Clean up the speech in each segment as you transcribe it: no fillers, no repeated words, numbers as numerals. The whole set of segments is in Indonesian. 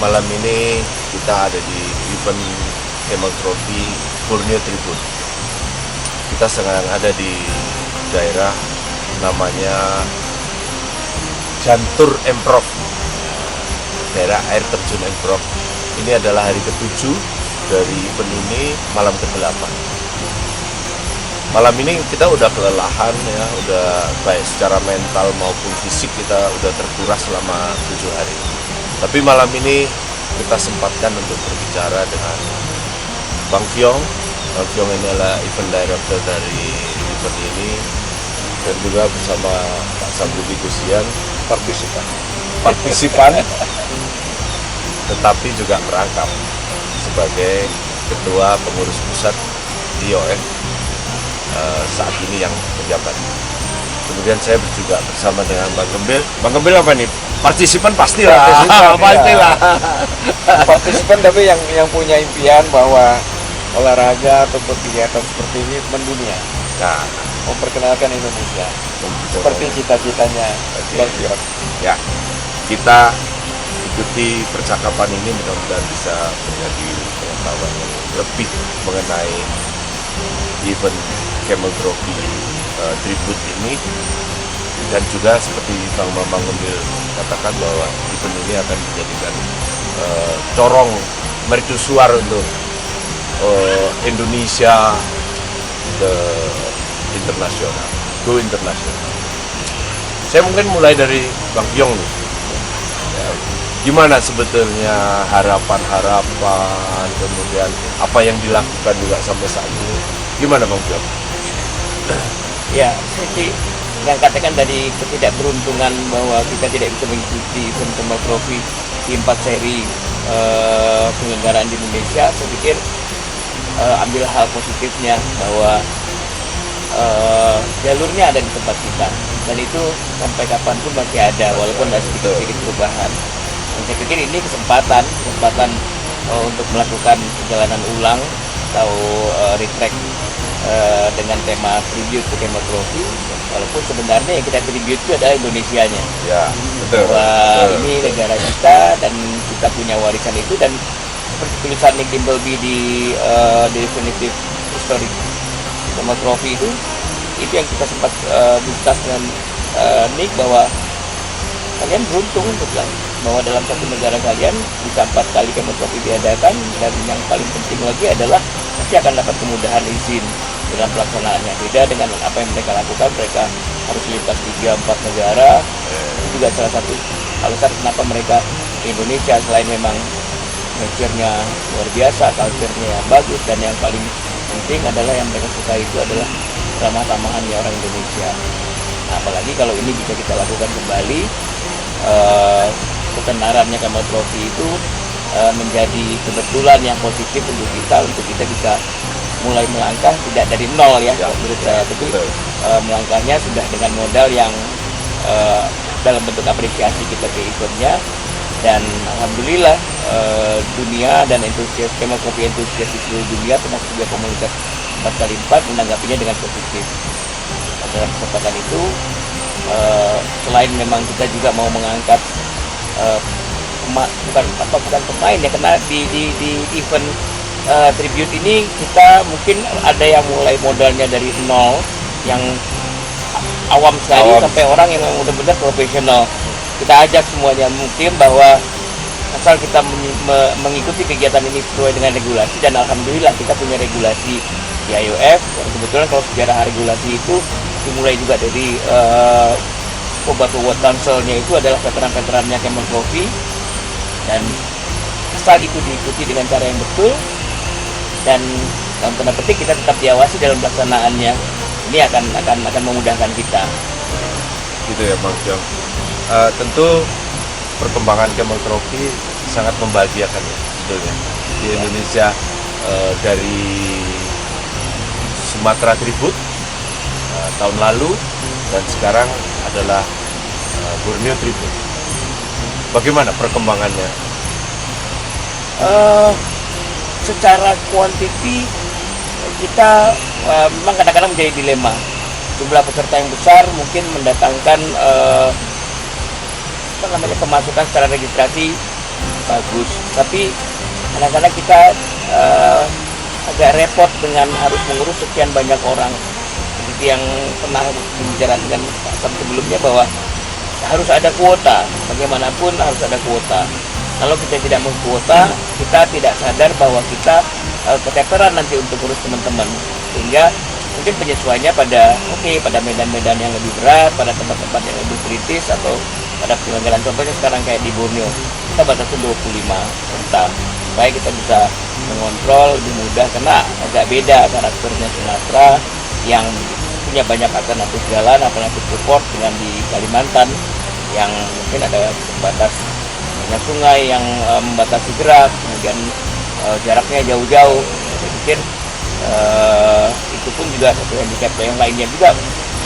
malam ini kita ada di event Camel Trophy Borneo Tribute. Kita sedang ada di daerah namanya Jantur Emprok, daerah air terjun Emprok. Ini adalah hari ke-7 dari event ini, malam ke-8. Malam ini kita udah kelelahan ya, udah baik secara mental maupun fisik kita udah terkuras selama 7 hari. Tapi malam ini kita sempatkan untuk berbicara dengan Bang Fyong. Bang Fyong ini adalah event director dari event ini, dan juga bersama Pak Sambudi Gusian, partisipan, tetapi juga merangkap sebagai ketua pengurus pusat IOF saat ini yang menjabat. Kemudian saya juga bersama dengan Bang Gembil. Bang Gembil apa nih? Partisipan pastilah. Pastilah. Partisipan tapi yang punya impian bahwa olahraga atau kegiatan seperti ini mendunia. Nah, memperkenalkan Indonesia. Seperti cita-citanya Bang Fyong. Ya, kita ikuti percakapan ini, mudah-mudahan bisa menjadi pengetahuan yang lebih mengenai event Camel Trophy Tribute ini, dan juga seperti Bang Mamang Gembil katakan bahwa event ini akan menjadikan corong mercusuar untuk Indonesia ke internasional, go internasional. Saya mungkin mulai dari Bang Fyong nih. Ya, gimana sebetulnya harapan-harapan, kemudian apa yang dilakukan juga sampai saat ini? Gimana Bang Fyong? Ya, seperti yang katakan dari ketidakberuntungan bahwa kita tidak bisa mengikuti event Camel Trophy di 4 seri penyelenggaraan di Indonesia. Saya pikir ambil hal positifnya bahwa jalurnya ada di tempat kita, dan itu sampai kapanpun masih ada walaupun ada sedikit perubahan. Dan saya pikir ini kesempatan untuk melakukan perjalanan ulang atau retrack dengan tema tribute ke Camel Trophy, walaupun sebenarnya yang kita tribute itu adalah Indonesianya. Ya, betul. Bahwa ini negara kita dan kita punya warisan itu, dan seperti tulisan Nick Dimbleby di Definitive History Camel Trophy itu yang kita sempat discuss dengan Nick, bahwa kalian beruntung untuk bahwa dalam satu negara kalian bisa 4 kali Camel Trophy diadakan, dan yang paling penting lagi adalah pasti akan dapat kemudahan izin dalam pelaksanaannya. Beda dengan apa yang mereka lakukan, mereka harus lintas 3-4 negara. Itu juga salah satu alasan kenapa mereka di Indonesia, selain memang nature-nya luar biasa, culture-nya yang bagus, dan yang paling penting adalah yang mereka suka itu adalah ramah-tamahannya orang Indonesia. Nah, apalagi kalau ini bisa kita lakukan kembali, ketenarannya Camel Trophy itu menjadi kebetulan yang positif untuk kita bisa mulai melangkah tidak dari nol ya, menurut saya, tapi melangkahnya sudah dengan modal yang dalam bentuk apresiasi kita ke eventnya. Dan alhamdulillah dunia dan entusias Camel Trophy entusias di seluruh dunia, termasuk juga komunitas 4x4 menanggapinya dengan positif. Dalam kesempatan itu selain memang kita juga mau mengangkat bukan pemain ya, karena di event tribute ini kita mungkin ada yang mulai modalnya dari nol, yang awam sekali, sampai orang yang benar-benar profesional. Kita ajak semuanya mungkin bahwa asal kita mengikuti kegiatan ini sesuai dengan regulasi, dan alhamdulillah kita punya regulasi di IOF. Kebetulan kalau sejarah regulasi itu dimulai juga dari Obat World Council-nya itu adalah veteran-veterannya Camel Trophy, dan asal itu diikuti dengan cara yang betul, dan dalam tanda petik kita tetap diawasi dalam pelaksanaannya, ini akan memudahkan kita. Gitu ya Bang Fyong. Tentu perkembangan Camel Trophy sangat membahagiakan ya sebetulnya di Indonesia, dari Sumatera Tribute tahun lalu, dan sekarang adalah Borneo Tribute. Bagaimana perkembangannya? Secara kuantiti kita memang kadang-kadang menjadi dilema. Jumlah peserta yang besar mungkin mendatangkan pemasukan secara registrasi bagus. Tapi kadang-kadang kita agak repot dengan harus mengurus sekian banyak orang. Seperti yang pernah berbicara dengan Pak Sam sebelumnya bahwa harus ada kuota, bagaimanapun harus ada kuota. Kalau kita tidak mengkuota, kita tidak sadar bahwa kita keteteran nanti untuk urus teman-teman. Sehingga mungkin penyesuaiannya pada medan-medan yang lebih berat, pada tempat-tempat yang lebih kritis, atau pada penyelenggaraan. Contohnya sekarang kayak di Borneo, kita batasi 25 peserta supaya kita bisa mengontrol lebih mudah, karena agak beda karakternya Sumatera yang punya banyak alternatif jalan, alternatif support dengan di Kalimantan yang mungkin ada batas banyak sungai yang membatasi gerak, kemudian jaraknya jauh-jauh. Saya pikir itu pun juga satu handicap. Yang lainnya juga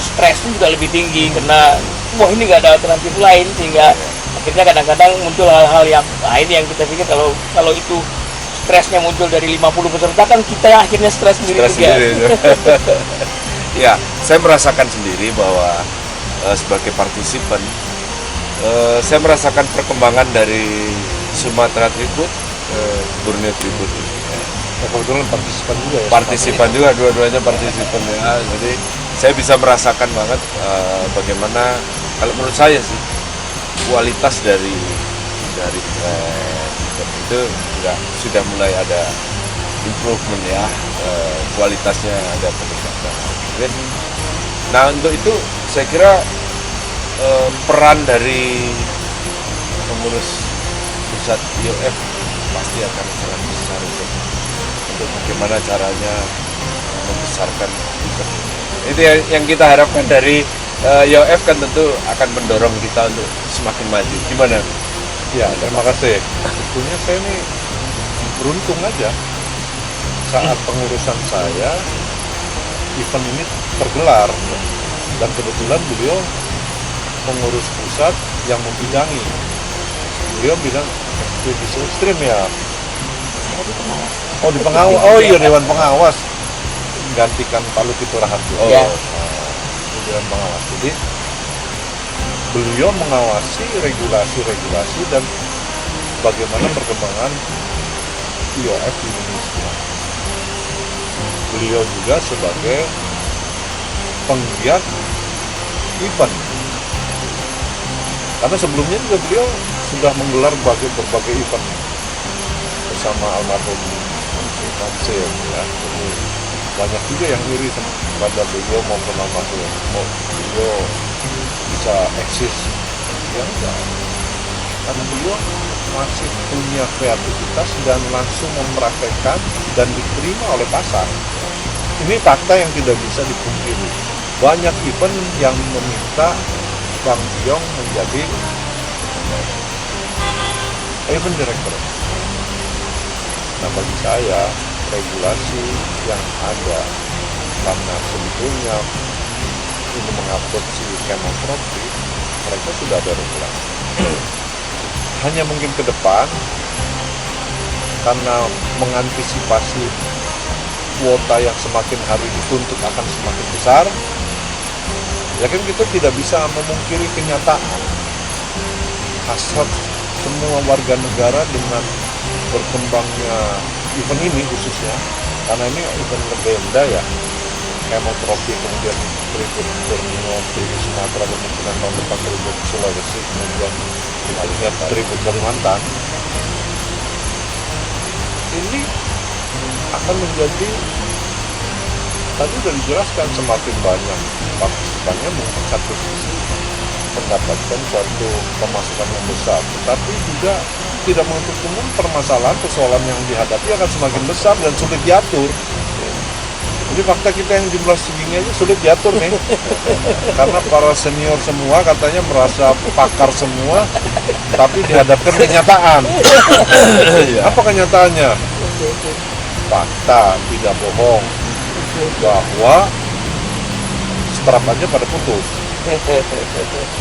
stresnya juga lebih tinggi karena wah ini nggak ada alternatif lain, sehingga akhirnya kadang-kadang muncul hal-hal yang lain yang kita pikir kalau itu stresnya muncul dari 50 peserta, kan kita yang akhirnya stres sendiri juga. Ya, saya merasakan sendiri bahwa sebagai partisipan saya merasakan perkembangan dari Sumatera Tribut ke Borneo Tribut. Kebetulan partisipan juga ya. Partisipan juga, dua-duanya partisipan ya. Jadi saya bisa merasakan banget bagaimana, kalau menurut saya sih, kualitas dari track itu sudah mulai ada improvement ya, kualitasnya ada peningkatan. Nah untuk itu saya kira peran dari pengurus pusat IOF pasti akan sangat besar untuk bagaimana caranya membesarkan event. Itu yang kita harapkan dari IOF kan tentu akan mendorong kita untuk semakin maju. Gimana? Ya, terima kasih. Sebetulnya saya ini beruntung aja saat pengurusan saya event ini tergelar, dan kebetulan beliau pengurus pusat yang membidangi. Beliau bilang ekspedisi ekstrim ya. Oh di pengawas. Oh iya, dewan pengawas menggantikan Pak Lukito Raharjo. Ya. Dewan pengawas. Jadi beliau mengawasi regulasi dan bagaimana perkembangan IOF di Indonesia. Beliau juga sebagai penggiat event, karena sebelumnya juga beliau sudah menggelar berbagai event bersama almarhum Tamsil ya. Jadi banyak juga yang iri pada beliau maupun almarhum, beliau bisa eksis ya enggak, karena beliau masih punya kreativitas dan langsung mempraktekkan dan diterima oleh pasar. Ini fakta yang tidak bisa dipungkiri. Banyak event yang meminta Bang Yong menjadi event director. Nah bagi saya regulasi yang ada, karena sebetulnya ini mengadopsi kemotropi, mereka sudah ada regulasi. Hanya mungkin ke depan karena mengantisipasi kuota yang semakin hari dituntut akan semakin besar, ya kan kita tidak bisa memungkiri kenyataan hasrat semua warga negara dengan berkembangnya event ini khususnya, karena ini event legenda ya, kemotropi, kemudian Tribut Borneo, Tribut Sumatera, kemungkinan tahun depan Tribut Sulawesi, kemudian kita lihat Tribut Kalimantan. Ini akan menjadi, tadi sudah dijelaskan, semakin banyak partisipannya mungkin satu sisi mendapatkan suatu pemasukan yang besar, tetapi juga tidak menutup umum persoalan yang dihadapi akan semakin besar dan sulit diatur. Jadi fakta kita yang jumlah segini aja sulit diatur nih, karena para senior semua katanya merasa pakar semua, tapi dihadapkan kenyataan. Apa kenyataannya? Fakta, tidak bohong, bahwa strap aja pada putus,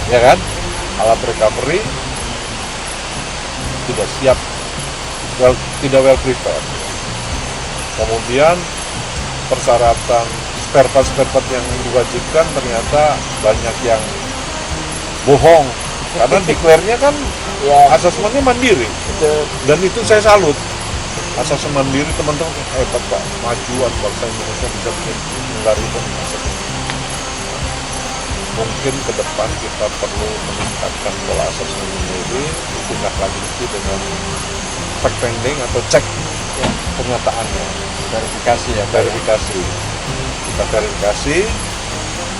ya kan? Alat recovery tidak siap, tidak well prepared. Kemudian persyaratan spare part yang diwajibkan ternyata banyak yang bohong, Karena declare-nya kan Ya, asesmennya mandiri, betul. dan itu saya salut. Asesmen mandiri teman-teman hebat Pak, majuan bangsa Indonesia bisa bikin menggaripkan asesmen. Mungkin ke depan kita perlu meningkatkan pola asesmen ini, ditindaklanjuti dengan fact finding atau cek kenyataannya, Verifikasi ya, Pak, ya. verifikasi. Kita verifikasi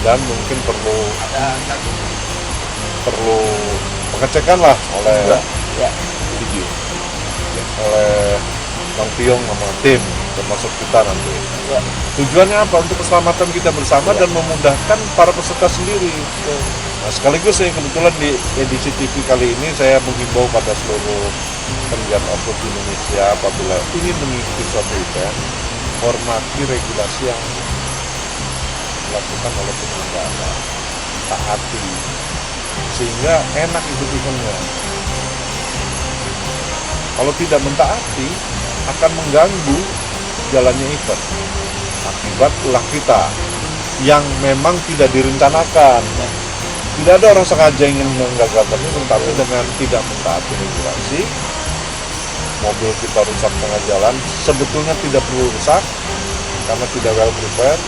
dan mungkin perlu pengecekan lah oleh Ya, oleh Bang Piong sama tim, termasuk kita nanti. ya. Tujuannya apa? Untuk keselamatan kita bersama dan memudahkan para peserta sendiri. Nah, sekaligus saya kebetulan di edisi TV kali ini saya menghimbau pada seluruh penggiat off-road di Indonesia, apabila ingin mengikuti suatu event, hormati regulasi yang dilakukan oleh penyelenggara, taati, sehingga enak ikut eventnya. Kalau tidak mentaati, akan mengganggu jalannya event akibat ulah kita yang memang tidak direncanakan. Tidak ada orang sengaja ingin menggagalkan itu, tapi dengan tidak mentaati regulasi, mobil kita rusak tengah jalan, sebetulnya tidak perlu rusak karena tidak well prepared,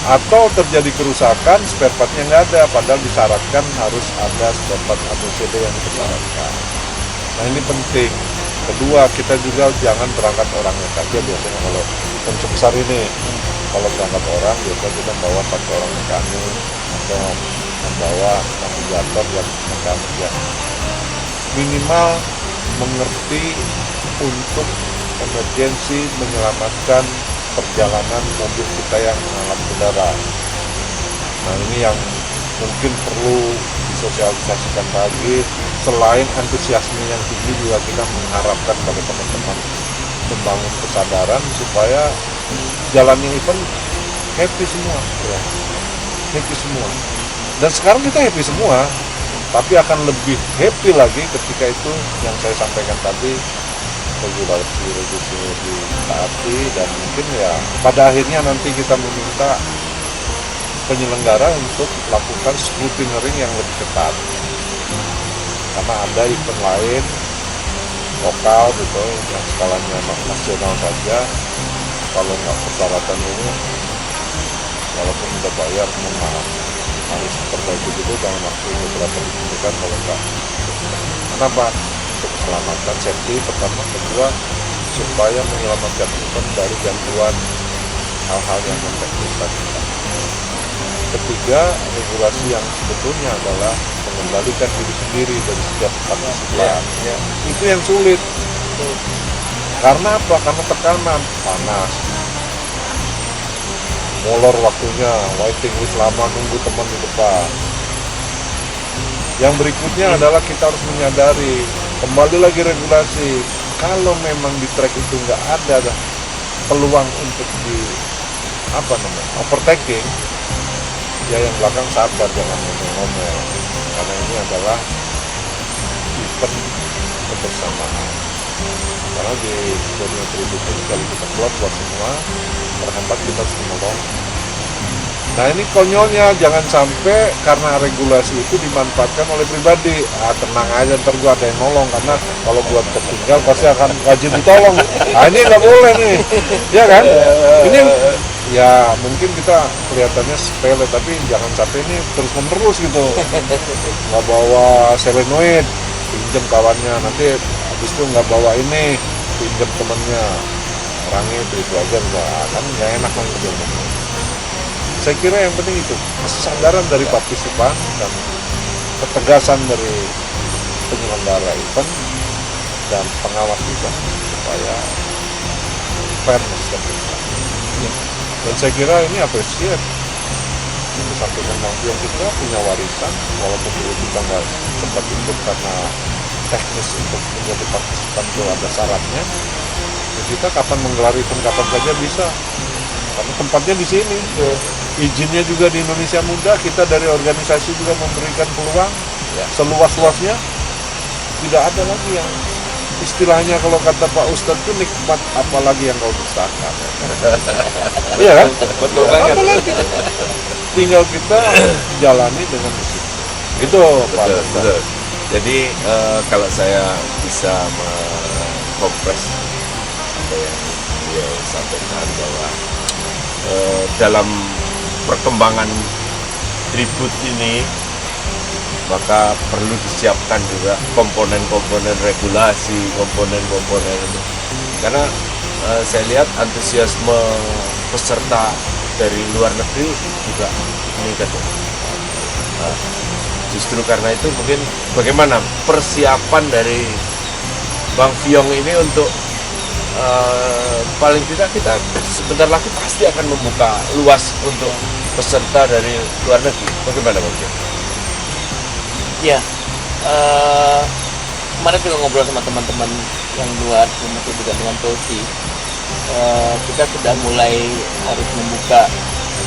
atau terjadi kerusakan spare partnya nggak ada, padahal disyaratkan harus ada spare part ABCD yang disyaratkan. Nah ini penting. Kedua, kita juga jangan berangkat orangnya saja. Biasanya kalau event besar ini, kalau berangkat orang biasanya kita bawa 4 orang mekanik atau membawa navigator dan mekanik yang minimal mengerti untuk emergensi menyelamatkan perjalanan mobil kita yang mengalami kendara. Nah ini yang mungkin perlu disosialisasikan lagi. Selain antusiasme yang tinggi, juga kita mengharapkan pada teman-teman membangun kesadaran supaya jalannya event happy semua, ya. Happy semua. Dan sekarang kita happy semua, tapi akan lebih happy lagi ketika itu yang saya sampaikan tadi, regulasi ditaati, dan mungkin ya pada akhirnya nanti kita meminta penyelenggara untuk melakukan scrutineering yang lebih ketat. Karena ada event lain lokal gitu yang skalanya nasional saja, kalau nggak persyaratan ini, walaupun udah bayar, maaf, harus perbaiki dulu dalam waktu beberapa bulan kalau nggak. Kenapa? Untuk keselamatan, safety pertama, kedua supaya menyelamatkan event dari gangguan hal-hal yang memtekniskan kita. Ketiga, regulasi yang sebetulnya adalah mengembalikan diri sendiri dari setiap partisipan. Ya. Itu yang sulit. Karena apa? Karena tekanan, panas, molor waktunya, waiting list lama, nunggu teman di depan. Yang berikutnya adalah kita harus menyadari, kembali lagi regulasi, kalau memang di track itu nggak ada peluang untuk di overtaking, ya yang belakang sabar, jangan ngomel-ngomel, karena ini adalah event kebersamaan. Karena di dunia tribut ini kalau kita keluar buat semua, terhambat kita harus menolong. Nah ini konyolnya, jangan sampai karena regulasi itu dimanfaatkan oleh pribadi. Tenang aja, ntar gua ada yang nolong, karena kalau gua tertinggal pasti akan wajib ditolong. Nah ini nggak boleh nih, ya kan? Ini ya mungkin kita kelihatannya sepele, tapi jangan sampai ini terus menerus gitu. Nggak bawa selenoid, pinjam kawannya, nanti habis itu nggak bawa ini, pinjam temennya, orangnya itu aja kan nggak enak kan gitu. Saya kira yang penting itu kesadaran dari partisipan dan ketegasan dari penyelenggara event dan pengawas event supaya fairness dan dan saya kira ini apresiat. Sampaikan Bang Piong, kita punya warisan, walaupun dulu kita nggak sempat ikut karena teknis untuk menjadi partisipan itu ada syaratnya. Ya kita kapan menggelar event kapan saja bisa, karena tempatnya di sini. Izinnya juga di Indonesia mudah, kita dari organisasi juga memberikan peluang seluas-luasnya. Tidak ada lagi yang istilahnya kalau kata Pak Ustadz itu nikmat, apalagi yang kau dustakan. Iya kan? Betul banget. Apalagi tinggal kita jalani dengan disiplin. Itu Pak Betul, Ustadz. betul. Jadi kalau saya bisa mengkompres apa yang beliau sampaikan bahwa dalam perkembangan tribut ini maka perlu disiapkan juga komponen-komponen regulasi, komponen-komponen itu. Karena saya lihat antusiasme peserta dari luar negeri juga meningkat. Justru karena itu mungkin bagaimana persiapan dari Bang Fiong ini untuk paling tidak kita sebentar lagi pasti akan membuka luas untuk peserta dari luar negeri. Bagaimana Bang Fiong? Ya, kemarin juga ngobrol sama teman-teman yang luar, termasuk juga dengan Tosi. Kita sudah mulai harus membuka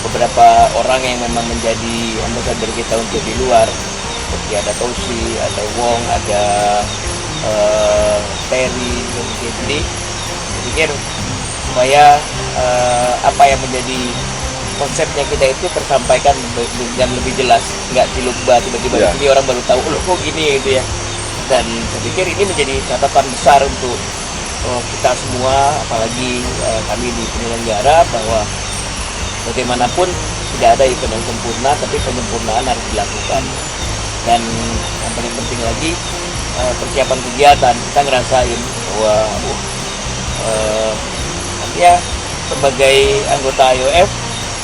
beberapa orang yang memang menjadi ambasador kita untuk di luar. Seperti ada Toshi, ada Wong, ada Terry, jadi pikir supaya apa yang menjadi konsepnya kita itu tersampaikan dengan lebih jelas, nggak cilukba tiba-tiba Ya. ini orang baru tahu loh kok gini gitu ya. Dan saya pikir ini menjadi catatan besar untuk kita semua, apalagi kami di penyelenggara, bahwa bagaimanapun tidak ada event yang sempurna, tapi penyempurnaan harus dilakukan. Dan yang paling penting lagi persiapan kegiatan, kita ngerasain bahwa ya sebagai anggota IOF,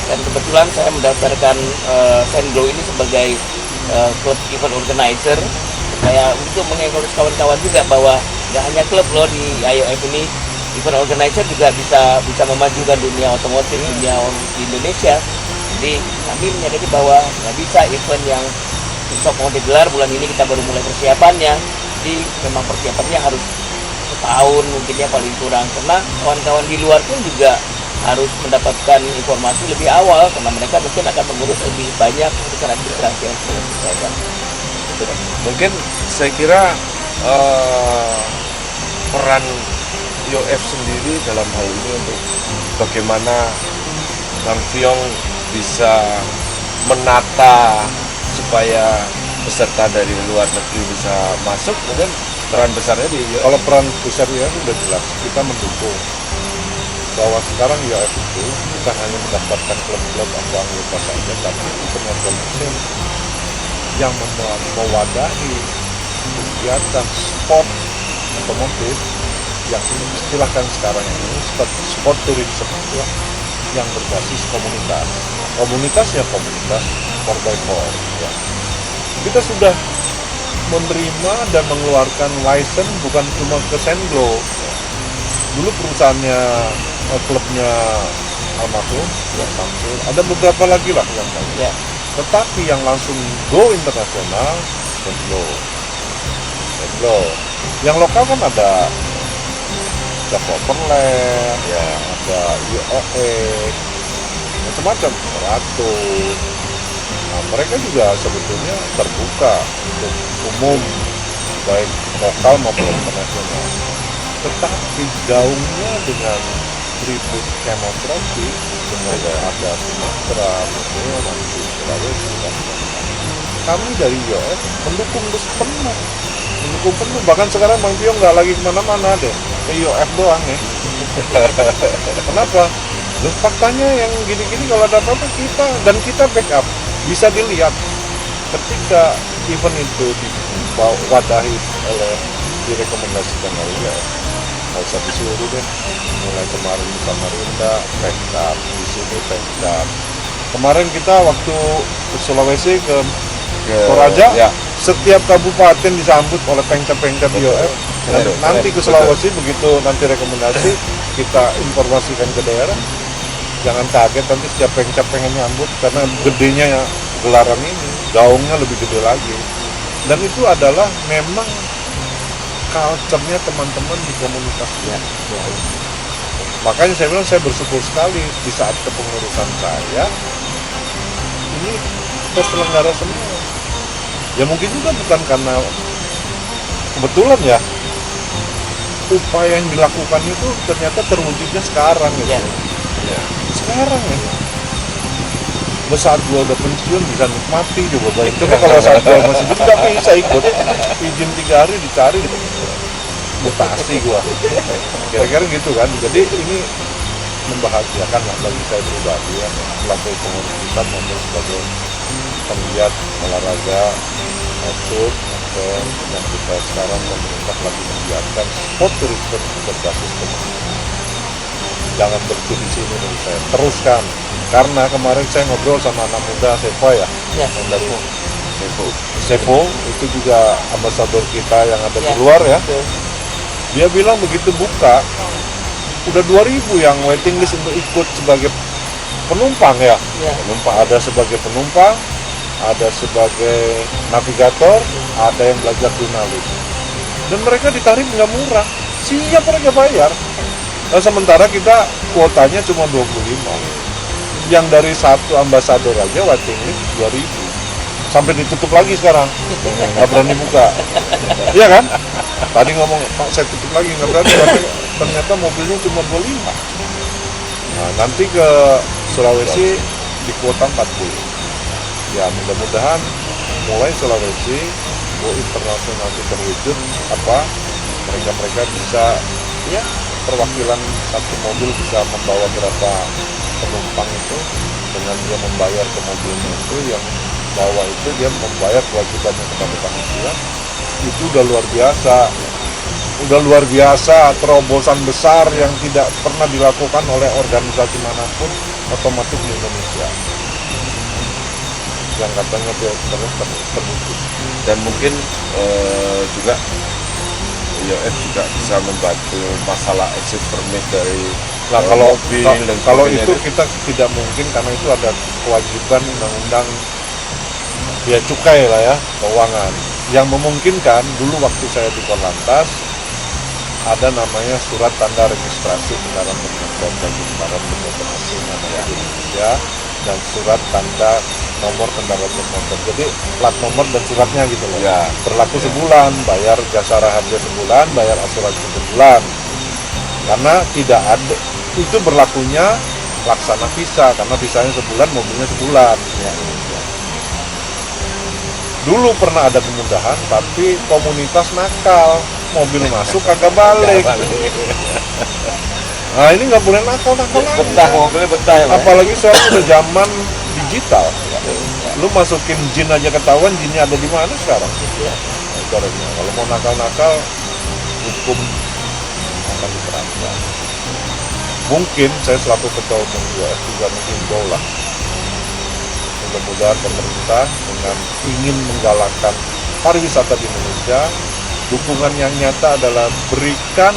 dan kebetulan saya mendaftarkan Senglo ini sebagai klub event organizer, supaya untuk mengencourage kawan-kawan juga bahwa nggak hanya klub loh di IOF ini, event organizer juga bisa memajukan dunia otomotif, dunia di Indonesia. Jadi kami menyadari bahwa nggak bisa event yang besok mau digelar bulan ini kita baru mulai persiapannya. Jadi memang persiapannya harus setahun mungkin ya paling kurang, karena kawan-kawan di luar pun juga harus mendapatkan informasi lebih awal, karena mereka mungkin akan mengurus lebih banyak urusan administrasi yang harus diselesaikan. Mungkin saya kira peran IOF sendiri dalam hal ini untuk bagaimana Bang Fiong bisa menata supaya peserta dari luar negeri bisa masuk, mungkin peran besarnya di IOF. Kalau peran besar IOF sudah jelas, kita mendukung bahwa sekarang IOF itu bukan hanya mendaftarkan klub-klub atau anggota saja, tapi event organizer yang mewadahi kegiatan sport otomotif yang istilahkan sekarang ini sport tourism yang berbasis komunitas. Komunitasnya komunitas 4x4 ya. Kita sudah menerima dan mengeluarkan license bukan cuma ke Senglo. Dulu perusahaannya klubnya almarhum ya Samsul, ada beberapa lagi lah yang lain. Ya. Tetapi yang langsung go internasional Senglo. Yang lokal kan ada Overland, ya ada IOE, macam-macam, Ratu. Nah, mereka juga sebetulnya terbuka untuk umum, baik lokal maupun internasional. Tetapi gaungnya dengan tribut kemotrofi, dengan ada Sumatera, Borneo, Maluku, Sulawesi, dan kami dari IOF mendukung penuh, bahkan sekarang Bang Fiong nggak lagi kemana-mana deh, ke IOF doang ya. Kenapa? Loh, faktanya yang gini-gini kalau ada apa-apa kita backup. Bisa dilihat ketika event itu diwadahi oleh, direkomendasikan oleh IOF, nggak usah disuruh deh, mulai kemarin di Samarinda, backup, di sini backup. Kemarin kita waktu ke Sulawesi ke Toraja, ya. setiap kabupaten disambut oleh pengcap-pengcap IOF. Nanti ke Sulawesi begitu nanti rekomendasi kita informasikan ke daerah, jangan kaget nanti setiap pengcap pengen nyambut karena gedenya ya gelaran ini, gaungnya lebih gede lagi. Dan itu adalah memang culture-nya teman-teman di komunitas ya. Makanya saya bilang saya bersyukur sekali di saat kepengurusan saya ini terselenggara semua. Ya mungkin juga bukan karena kebetulan ya, upaya yang dilakukan itu ternyata terwujudnya sekarang gitu. Ya. Ya. Sekarang ya. saat gua udah pensiun bisa nikmati coba bayangin. Coba kalau saat gua masih hidup nggak bisa ikut, izin 3 hari dicari mutasi gua, kira-kira gitu kan. Jadi ini membahagiakan lah bagi saya pribadi ya, selaku pengurus pusat maupun sebagai penggiat olahraga maupun atau yang kita sekarang pemerintah lagi menggiatkan sport tourism berbasis komunitas. Jangan berhenti di sini menurut saya, teruskan. Karena kemarin saya ngobrol sama anak muda Sevo ya, Ya, yang dari Sevo. Sevo itu juga ambasador kita yang ada di Ya, luar ya. betul. Dia bilang begitu buka udah 2000 yang waiting list untuk ikut sebagai penumpang ya. Ya. Penumpang, ada sebagai penumpang, ada sebagai navigator, ada yang belajar jurnalis. Dan mereka ditarik nggak murah, siap mereka bayar. Nah, sementara kita kuotanya cuma 25. Yang dari satu ambasador aja waiting list 2000. Sampai ditutup lagi sekarang, nggak berani buka. Iya kan? Tadi ngomong, Pak saya tutup lagi, nggak berani, karena ternyata mobilnya cuma 25. Nah, nanti ke Sulawesi di kuota 40. Ya mudah-mudahan mulai Sulawesi, go internasional itu terwujud, mereka bisa, ya perwakilan satu mobil bisa membawa berapa penumpang itu, dengan dia membayar ke mobilnya itu, yang bawa itu dia membayar kewajibannya kepada panitia. Itu udah luar biasa, terobosan besar yang tidak pernah dilakukan oleh organisasi manapun otomotif di Indonesia, yang katanya terwujud. Dan mungkin juga IOF juga bisa membantu masalah exit permit dari Nah kalau mobil dan kalau sebagainya itu kita tidak mungkin, karena itu ada kewajiban undang-undang biaya cukai lah ya, keuangan, yang memungkinkan. Dulu waktu saya di Korlantas ada namanya surat tanda registrasi kendaraan bermotor bagi kendaraan bermotor asing yang ada di Indonesia, dan surat tanda nomor kendaraan bermotor. Jadi plat nomor dan suratnya gitu loh. Ya. Berlaku sebulan, bayar jasa raharja sebulan, bayar asuransi sebulan. Karena tidak ada, itu berlakunya laksana visa, karena visanya sebulan, mobilnya sebulan. Ya. Dulu pernah ada kemudahan, tapi komunitas nakal, mobil masuk kagak balik. Nah ini nggak boleh nakal lagi. Betah, mobilnya betah ya, Pak? Apalagi sekarang udah zaman digital. Lu masukin jin aja ketahuan jinnya ada di mana sekarang. Ya. Nah, ibaratnya kalau mau nakal-nakal, hukum akan diterapkan. Mungkin saya selaku ketua umum IOF juga menghimbau lah, mudah-mudahan pemerintah dengan ingin menggalakkan pariwisata di Indonesia, dukungan yang nyata adalah berikan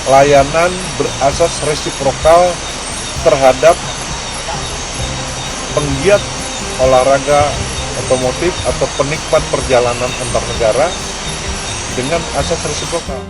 layanan berasas resiprokal terhadap penggiat olahraga otomotif atau penikmat perjalanan antar negara dengan asas resiprokal.